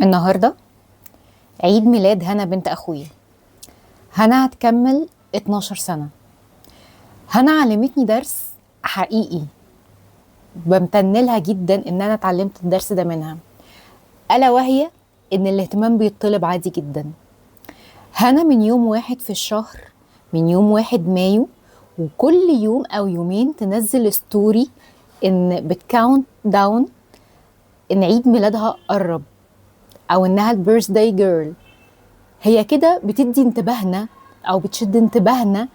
النهاردة عيد ميلاد هنا بنت أخويا. هنا هتكمل 12 سنة. هنا علمتني درس حقيقي بمتنلها جدا إن أنا اتعلمت الدرس ده منها، ألا وهي إن الاهتمام بيطلب عادي جدا. هنا من يوم 1 في الشهر، من يوم 1 مايو، وكل يوم أو يومين تنزل ستوري إن بتكاونت داون إن عيد ميلادها قرب، أو إنها البيرث داي جيرل. هي كده بتدي انتباهنا او بتشد انتباهنا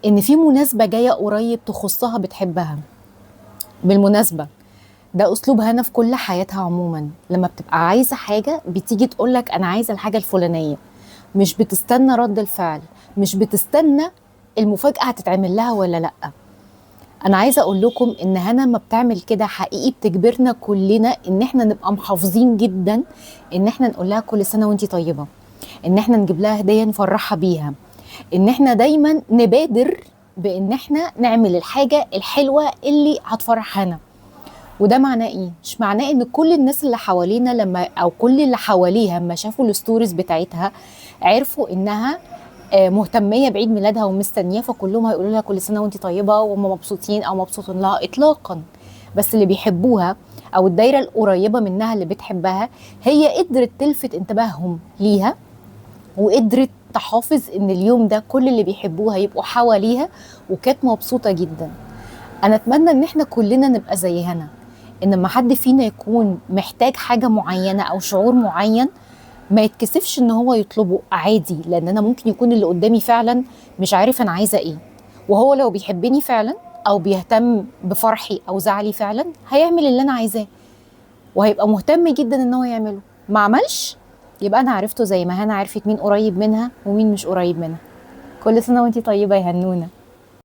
ان في مناسبة جاية قريب تخصها بتحبها. بالمناسبة ده اسلوب هنا في كل حياتها عموما، لما بتبقى عايزة حاجة بتيجي تقولك انا عايزة الحاجة الفلانية، مش بتستنى رد الفعل، مش بتستنى المفاجأة هتتعمل لها ولا لأ. انا عايزة اقول لكم ان هنا ما بتعمل كده حقيقي بتجبرنا كلنا ان احنا نبقى محافظين جدا ان احنا نقول لها كل سنة وانتي طيبة، ان احنا نجيب لها هدية نفرحها بيها، ان احنا دايما نبادر بان احنا نعمل الحاجة الحلوة اللي هتفرح هنا. وده معناه ايه؟ مش معناه ان كل الناس اللي حوالينا لما او كل اللي حواليها لما شافوا الستوريز بتاعتها عرفوا انها مهتمية بعيد ميلادها ومستنياه، فكلهم هيقولوا لها كل سنة وانت طيبة وهم مبسوطين او مبسوطين لها اطلاقا. بس اللي بيحبوها او الدايرة القريبة منها اللي بتحبها هي قدرت تلفت انتباههم ليها، وقدرت تحافظ ان اليوم ده كل اللي بيحبوها يبقوا حواليها، وكانت مبسوطة جدا. انا اتمنى ان احنا كلنا نبقى زي هنا، ان لما حد فينا يكون محتاج حاجة معينة او شعور معين ما يتكسفش ان هو يطلبه عادي، لان انا ممكن يكون اللي قدامي فعلا مش عارف انا عايزة ايه، وهو لو بيحبني فعلا او بيهتم بفرحي او زعلي فعلا هيعمل اللي انا عايزاه، وهيبقى مهتم جدا ان هو يعمله. ما عملش يبقى انا عرفته زي ما هنا عرفت مين قريب منها ومين مش قريب منها. كل سنة وانتي طيبة يا هنونة.